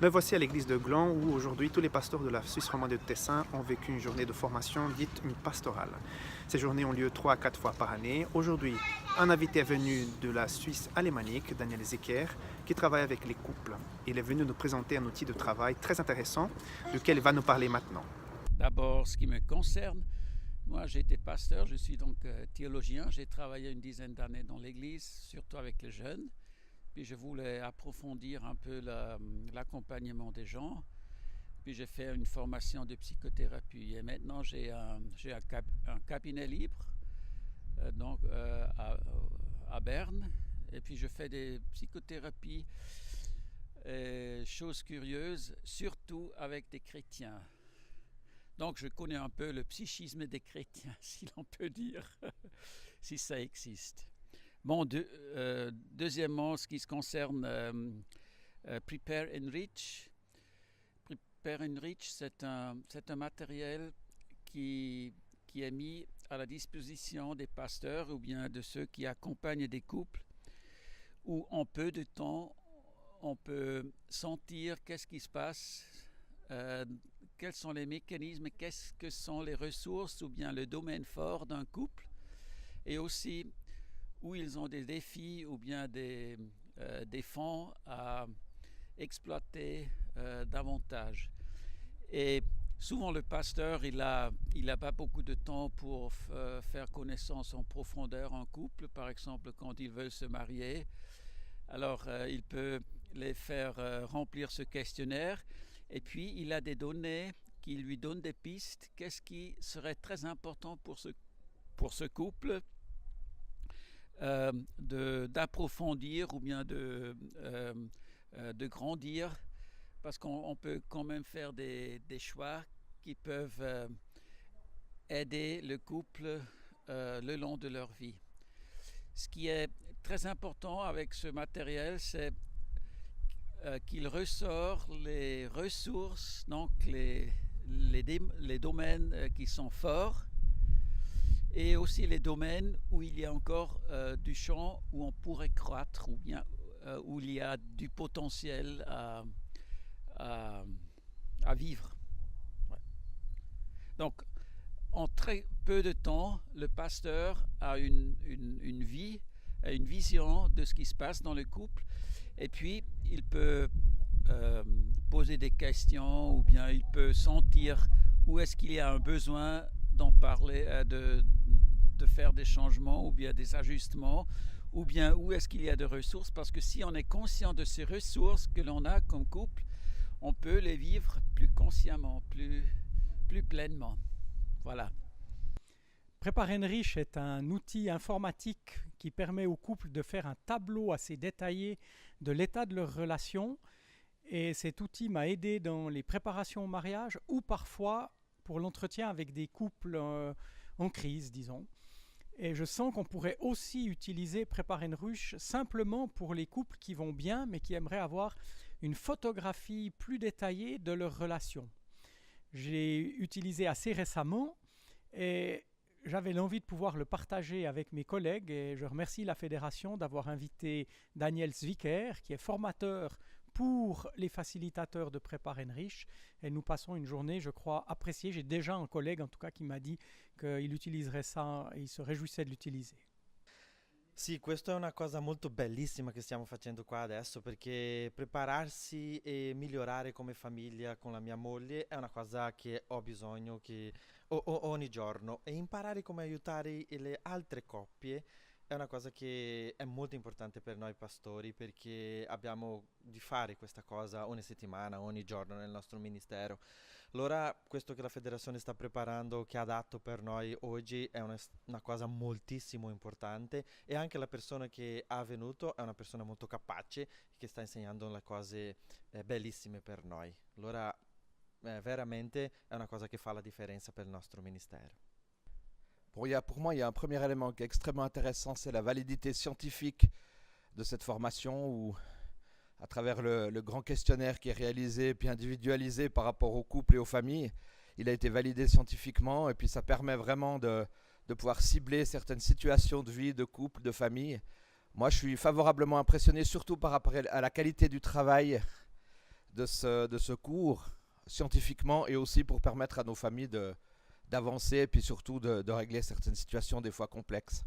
Me voici à l'église de Gland où aujourd'hui tous les pasteurs de la Suisse romande de Tessin ont vécu une journée de formation dite une pastorale. Ces journées ont lieu 3 à 4 fois par année. Aujourd'hui, un invité est venu de la Suisse alémanique, Daniel Zicker, qui travaille avec les couples. Il est venu nous présenter un outil de travail très intéressant, duquel il va nous parler maintenant. D'abord, ce qui me concerne, moi j'ai été pasteur, je suis donc théologien, j'ai travaillé une dizaine d'années dans l'église, surtout avec les jeunes. Puis je voulais approfondir un peu l'accompagnement des gens. Puis j'ai fait une formation de psychothérapie. Et maintenant j'ai un cabinet libre à Berne. Et puis je fais des psychothérapies, choses curieuses, surtout avec des chrétiens. Donc je connais un peu le psychisme des chrétiens, si l'on peut dire, si ça existe. Bon, deuxièmement, ce qui se concerne Prepare Enrich. Prepare Enrich, c'est un matériel qui est mis à la disposition des pasteurs ou bien de ceux qui accompagnent des couples, où en peu de temps, on peut sentir qu'est-ce qui se passe, quels sont les mécanismes, qu'est-ce que sont les ressources ou bien le domaine fort d'un couple, et aussi où ils ont des défis ou bien des fonds à exploiter davantage. Et souvent le pasteur, il a pas beaucoup de temps pour faire connaissance en profondeur en couple, par exemple quand ils veulent se marier. Alors il peut les faire remplir ce questionnaire, et puis il a des données qui lui donnent des pistes. Qu'est-ce qui serait très important pour ce couple d'approfondir ou bien de grandir, parce qu'on peut quand même faire des choix qui peuvent aider le couple le long de leur vie. Ce qui est très important avec ce matériel, c'est qu'il ressort les ressources, donc les domaines qui sont forts, et aussi les domaines où il y a encore du champ où on pourrait croître ou bien où il y a du potentiel à vivre. Ouais. Donc, en très peu de temps, le pasteur a une vision de ce qui se passe dans le couple, et puis il peut poser des questions ou bien il peut sentir où est-ce qu'il y a un besoin d'en parler, de faire des changements ou bien des ajustements, ou bien où est-ce qu'il y a des ressources, parce que si on est conscient de ces ressources que l'on a comme couple, on peut les vivre plus consciemment, plus pleinement. Voilà. Prepare Enrich est un outil informatique qui permet aux couples de faire un tableau assez détaillé de l'état de leur relation, et cet outil m'a aidé dans les préparations au mariage ou parfois pour l'entretien avec des couples en crise, disons. Et je sens qu'on pourrait aussi utiliser Prepare Enrich simplement pour les couples qui vont bien, mais qui aimeraient avoir une photographie plus détaillée de leur relation. J'ai utilisé assez récemment et j'avais l'envie de pouvoir le partager avec mes collègues, et je remercie la Fédération d'avoir invité Daniel Zicker, qui est formateur pour les facilitateurs de Prepare Enrich, et nous passons une journée, je crois, appréciée. J'ai déjà un collègue en tout cas qui m'a dit qu'il utiliserait ça et il se réjouissait de l'utiliser. Sì, questa è una cosa molto bellissima che stiamo facendo qua adesso, perché prepararsi e migliorare come famiglia con la mia moglie è una cosa che ho bisogno ogni giorno, e imparare come aiutare le altre coppie è una cosa che è molto importante per noi pastori, perché abbiamo di fare questa cosa ogni settimana, ogni giorno nel nostro ministero. Allora, questo che la federazione sta preparando, che ha dato per noi oggi, è una cosa moltissimo importante, e anche la persona che ha venuto è una persona molto capace che sta insegnando le cose bellissime per noi. Allora, veramente è una cosa che fa la differenza per il nostro ministero. Pour moi, il y a un premier élément qui est extrêmement intéressant, c'est la validité scientifique de cette formation, où à travers le grand questionnaire qui est réalisé puis individualisé par rapport aux couples et aux familles, il a été validé scientifiquement, et puis ça permet vraiment de pouvoir cibler certaines situations de vie, de couple, de famille. Moi, je suis favorablement impressionné, surtout par rapport à la qualité du travail de ce cours scientifiquement et aussi pour permettre à nos familles d'avancer et puis surtout de régler certaines situations des fois complexes.